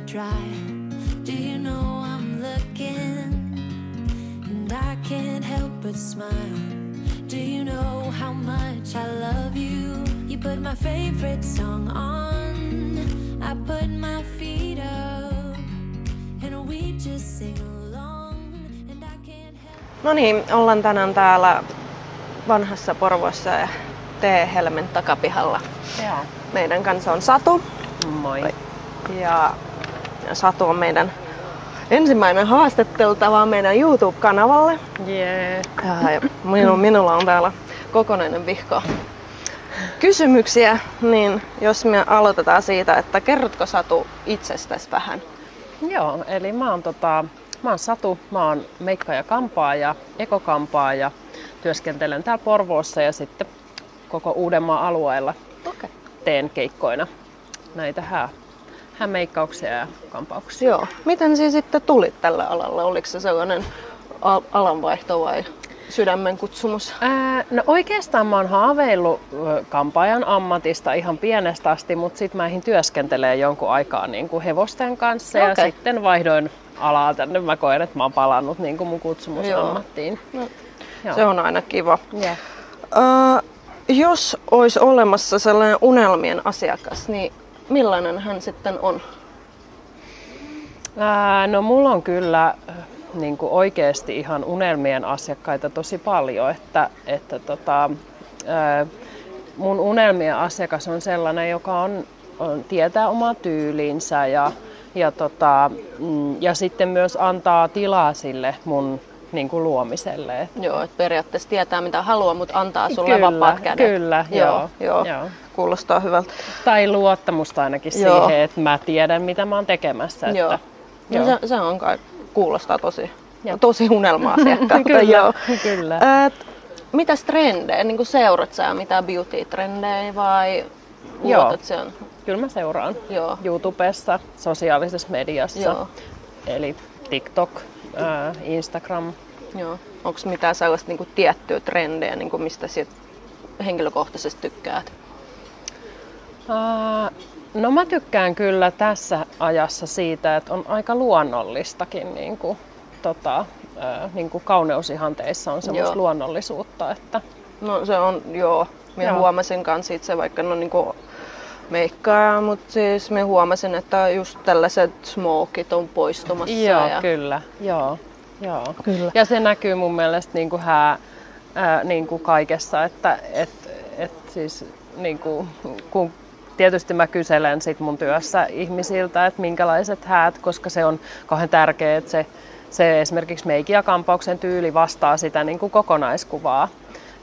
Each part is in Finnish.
dry. Do you know I'm looking and I can't help but smile? Do you know how much I love you? You put my favorite song on, I put my feet up and we just sing along and I can't help. No niin, ollaan tänään täällä vanhassa Porvoossa ja T-Helmen takapihalla. Joo. Meidän kanssa on Satu. Moi. Ja Satu on meidän ensimmäinen haastatteltava meidän YouTube-kanavalle. Yeah. Ja minulla on täällä kokonainen vihko kysymyksiä, niin jos me aloitetaan siitä, että kerrotko Satu itsestäsi vähän? Joo, eli mä oon Satu, mä oon meikka- ja kampaaja, ekokampaaja. Työskentelen täällä Porvoossa ja sitten koko Uudenmaan alueella teen keikkoina näitä häämeikkauksia ja kampauksia. Joo. Miten siis sitten tulit tällä alalla? Oliko se sellainen alanvaihto vai sydämen kutsumus? No oikeastaan mä oon haaveillut kampaajan ammatista ihan pienestä asti, mutta sit mä ehdin työskentelee jonkun aikaa niin kuin hevosten kanssa ja sitten vaihdoin alaa tänne. Mä koen, että mä oon palannut niin kuin mun kutsumusammattiin. No, se on aina kiva. Yeah. Jos olisi olemassa sellainen unelmien asiakas, niin millainen hän sitten on? No mulla on kyllä niin kuin oikeasti ihan unelmien asiakkaita tosi paljon, että mun unelmien asiakas on sellainen, joka tietää omaa tyylinsä ja sitten myös antaa tilaa sille mun niin kuin luomiselle. Joo, että periaatteessa tietää mitä haluaa, mutta antaa sulle vapaat kädet. Kyllä, joo. Kuulostaa hyvältä. Tai luottamusta ainakin siihen, että mä tiedän mitä mä oon tekemässä. Joo. Että, joo. Se on kai, kuulostaa tosi unelma-asiakkaalta. Kyllä. Mitäs trendejä, niin kuin seurat sä mitä beauty-trendejä vai luotat sen? Kyllä mä seuraan. Joo. YouTubessa, sosiaalisessa mediassa, Joo. eli TikTok, Instagram. Joo. Onko mitään sellaista niin kuin tiettyä trendejä, niin kuin mistä sit henkilökohtaisesti tykkäät? No mä tykkään kyllä tässä ajassa siitä, että on aika luonnollistakin niin kuin kauneusihanteissa on semmoista luonnollisuutta. Että... No se on, Minä huomasin kanssa itse, vaikka no niinku meikkaa, mutta siis minä huomasin, että just tällaiset smokit on poistumassa. Joo, kyllä. Kyllä. Ja se näkyy mun mielestä niin kuin kaikessa, että siis niin kuin, kun tietysti mä kyselen sit mun työssä ihmisiltä, että minkälaiset häät, koska se on kauhean tärkeää, että se esimerkiksi meikin ja kampauksen tyyli vastaa sitä niin kuin kokonaiskuvaa.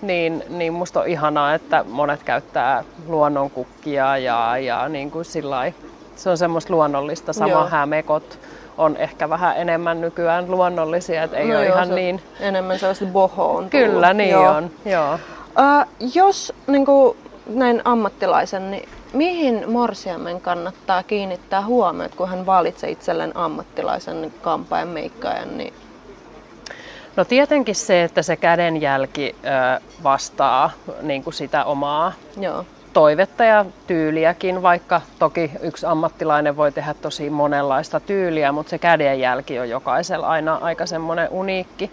Niin musta on ihanaa, että monet käyttää luonnonkukkia ja niin kuin sillai. Se on semmoista luonnollista. Sama häämekot on ehkä vähän enemmän nykyään luonnollisia, että ei ole ihan niin... Enemmän sellaista bohoon. Kyllä, niin on. Joo. Jos niin kuin näin ammattilaisen, niin mihin morsiamen kannattaa kiinnittää huomiota, kun hän valitsee itselleen ammattilaisen kampaajan, meikkaajan? Niin... No tietenkin se, että se kädenjälki vastaa niin kuin sitä omaa toivetta ja tyyliäkin, vaikka toki yksi ammattilainen voi tehdä tosi monenlaista tyyliä, mutta se kädenjälki on jokaisella aina aika semmoinen uniikki,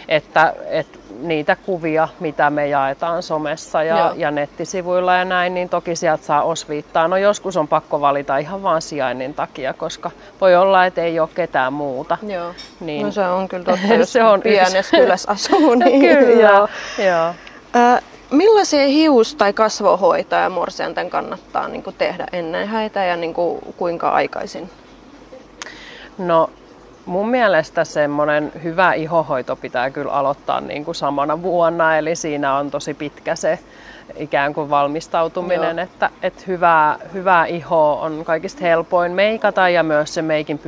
että niitä kuvia, mitä me jaetaan somessa ja nettisivuilla ja näin, niin toki sieltä saa osviittaa. No joskus on pakko valita ihan vaan sijainnin takia, koska voi olla, että ei ole ketään muuta. Joo. Niin. No se on kyllä totta, jos pienessä kylässä asuu. Niin kyllä, joo. Millaisia hius- tai kasvohoitoja morsianten kannattaa niin kuin tehdä ennen häitä ja niin kuin, kuinka aikaisin? No mun mielestä semmoinen hyvä ihohoito pitää kyllä aloittaa niin kuin samana vuonna, eli siinä on tosi pitkä se ikään kuin valmistautuminen, että hyvää ihoa on kaikista helpoin meikata ja myös se meikin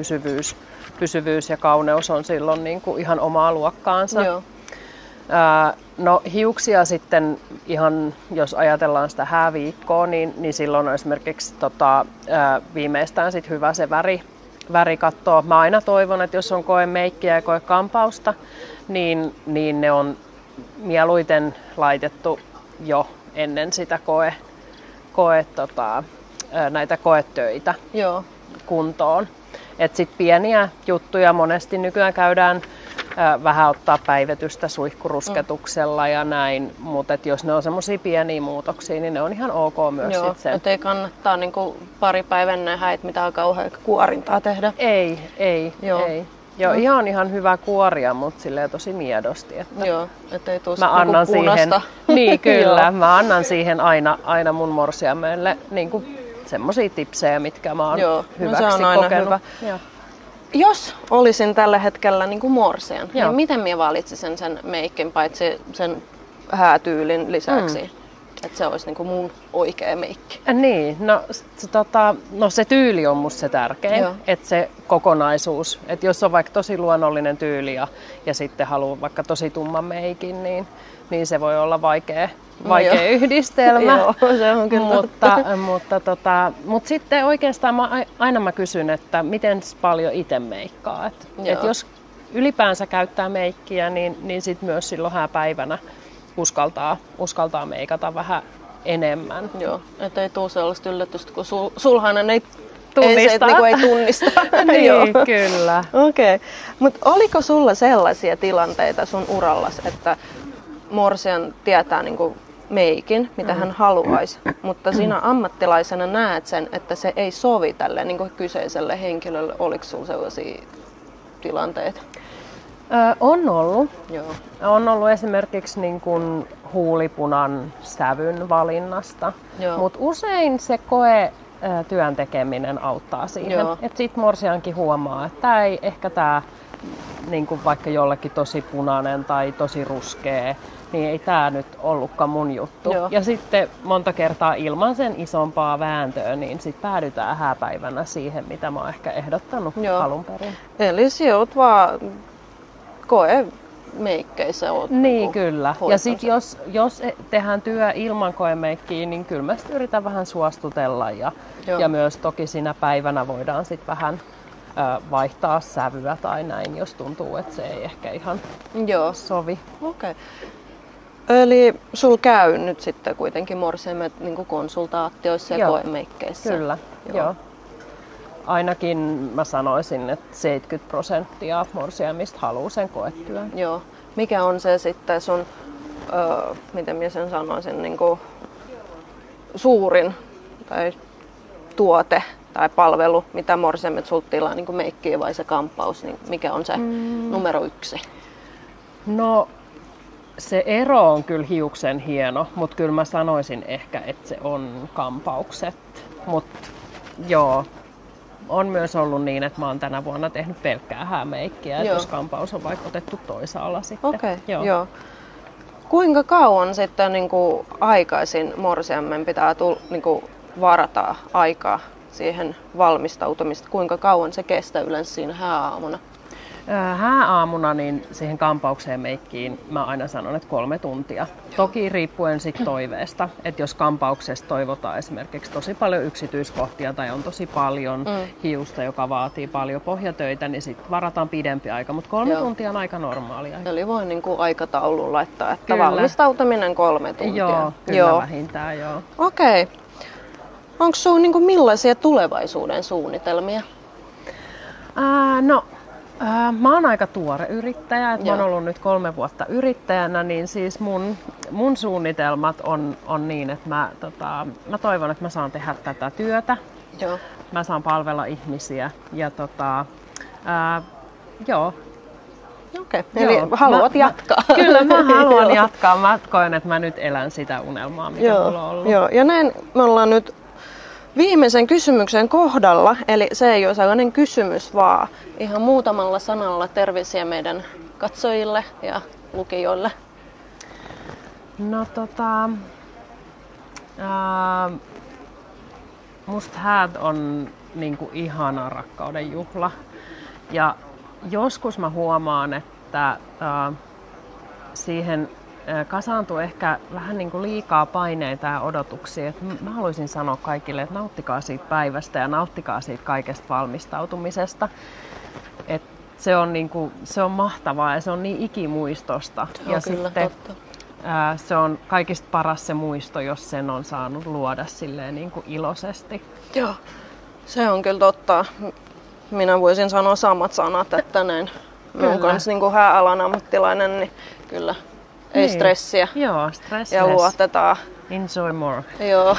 pysyvyys ja kauneus on silloin niin kuin ihan omaa luokkaansa. Joo. No hiuksia sitten ihan, jos ajatellaan sitä hääviikkoa, niin silloin on esimerkiksi viimeistään sit hyvä se värikatto. Mä aina toivon, että jos on koe meikkiä ja koe kampausta, niin ne on mieluiten laitettu jo ennen sitä näitä koetöitä kuntoon. Et sit pieniä juttuja monesti nykyään käydään vähän ottaa päivetystä suihkurusketuksella ja näin, mutta jos ne on semmoisia pieniä muutoksia, niin ne on ihan ok myös. Joo, et ei kannattaa niinku pari päivän nähdä, että mitään kauhean kuorintaa tehdä. Ei. Joo, ihan hyvä kuoria, mutta silleen tosi miedosti. Että joo, ettei tuu mä annan punaista. Niin, kyllä. Mä annan siihen aina mun morsiamelle niinku semmosia tipsejä, mitkä mä oon hyväksi se on aina kokenut. Hyvä. Joo. Jos olisin tällä hetkellä niin kuin morsian, niin miten minä valitsisin sen meikin paitsi sen häätyylin lisäksi? Että se olisi niin kuin mun oikea meikki. Niin, no se tyyli on musta se tärkein, että se kokonaisuus. Että jos on vaikka tosi luonnollinen tyyli ja sitten haluaa vaikka tosi tumman meikin, niin se voi olla vaikea yhdistelmä. Joo, se on kyllä mutta sitten oikeastaan mä kysyn, että miten paljon itse meikkaa. Et jos ylipäänsä käyttää meikkiä, niin sit myös silloin hääpäivänä uskaltaa meikata vähän enemmän. Joo, ettei tule sellaista yllätystä, kun sulhanen ei tunnista. Ei tunnista. Niin, kyllä. Okei. Mutta oliko sulla sellaisia tilanteita sun urallas, että morsian tietää niinku meikin, mitä hän haluaisi, mutta sinä ammattilaisena näet sen, että se ei sovi tälle niinku kyseiselle henkilölle. Oliko sulla sellaisia tilanteita? On ollut. Joo. On ollut esimerkiksi niin kuin huulipunan sävyn valinnasta, mutta usein se työn tekeminen auttaa siihen. Että sit morsiankin huomaa, että tämä niin kuin vaikka jollekin tosi punainen tai tosi ruskea, niin ei tämä nyt ollutkaan mun juttu. Joo. Ja sitten monta kertaa ilman sen isompaa vääntöä, niin sitten päädytään hääpäivänä siihen, mitä mä oon ehkä ehdottanut alun perin. Eli sä oot vaan koemeikkeissä oot. Niin, kyllä. Ja sitten jos tehdään työ ilman koemeikkiä, niin kyllä mä yritän vähän suostutella. Ja myös toki siinä päivänä voidaan sitten vähän vaihtaa sävyä tai näin, jos tuntuu, että se ei ehkä ihan sovi. Okei. Eli sul käy nyt sitten kuitenkin morsiamet niin konsultaatioissa ja koemeikkeissä? Kyllä, joo. Ainakin mä sanoisin, että 70% morsiamista haluaa sen koetyön. Joo. Mikä on se sitten sun, miten minä sen sanoisin, niin kuin suurin tai tuote tai palvelu, mitä morsiamet sulta tilaa, niin kuin meikkiä vai se kampaus, niin mikä on se numero 1? No se ero on kyllä hiuksen hieno, mutta kyllä mä sanoisin ehkä, että se on kampaukset. Mutta joo, on myös ollut niin, että mä oon tänä vuonna tehnyt pelkkää häämeikkiä, että jos kampaus on vaikka otettu toisaalla sitten. Okei, joo. Kuinka kauan sitten niin kuin aikaisin morsiammen pitää niin kuin varata aikaa siihen valmistautumista? Kuinka kauan se kestää yleensä siinä hääaamuna? Hääaamuna niin siihen kampaukseen meikkiin mä aina sanon, että 3 tuntia. Toki riippuen sit toiveesta, että jos kampauksesta toivotaan esimerkiksi tosi paljon yksityiskohtia tai on tosi paljon hiusta, joka vaatii paljon pohjatöitä, niin sit varataan pidempi aika, mutta 3 tuntia on aika normaalia. Eli voi niinku aikataulun laittaa, että kyllä. Valmistautuminen 3 tuntia. Joo, kyllä vähintään joo. Okei. Onko sinulla niinku millaisia tulevaisuuden suunnitelmia? Mä oon aika tuore yrittäjä, mä oon ollut nyt 3 vuotta yrittäjänä, niin siis mun suunnitelmat on niin, että mä toivon, että mä saan tehdä tätä työtä. Joo. Mä saan palvella ihmisiä ja Okei, eli haluat jatkaa. Kyllä mä haluan jatkaa. Mä koen, että mä nyt elän sitä unelmaa, mikä mulla on ollut. Joo, ja näin me ollaan nyt viimeisen kysymyksen kohdalla, eli se ei ole sellainen kysymys, vaan ihan muutamalla sanalla terveisiä meidän katsojille ja lukijoille. No musta häät on niinku ihana rakkauden juhla. Ja joskus mä huomaan, että siihen kasaantuu ehkä vähän niin kuin liikaa paineita ja odotuksia. Mä haluaisin sanoa kaikille, että nauttikaa siitä päivästä ja nauttikaa siitä kaikesta valmistautumisesta. Se on mahtavaa ja se on niin ikimuistosta. Ja sitten se on kaikista paras se muisto, jos sen on saanut luoda silleen niin kuin iloisesti. Joo, se on kyllä totta. minä voisin sanoa samat sanat, että näin. Mä oon kans niin hääalan ammattilainen, niin kyllä ei stressiä. Joo, stressless. Ja luotetaan. Enjoy more. Joo,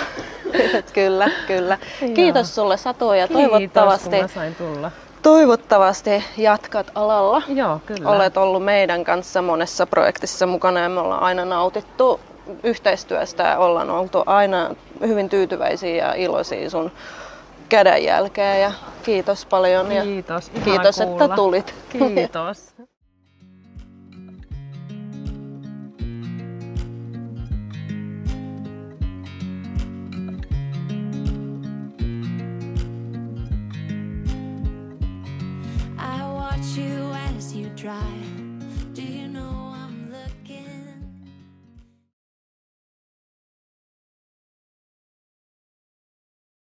kyllä. Kiitos sulle Satu ja Kiitos, kun mä sain tulla. Toivottavasti jatkat alalla. Joo, kyllä. Olet ollut meidän kanssa monessa projektissa mukana ja me ollaan aina nautittu yhteistyöstä ja ollaan oltu aina hyvin tyytyväisiä ja iloisia sun kädenjälkeen. Ja kiitos paljon ja kiitos että tulit. Kiitos. I watch you as you drive. Do you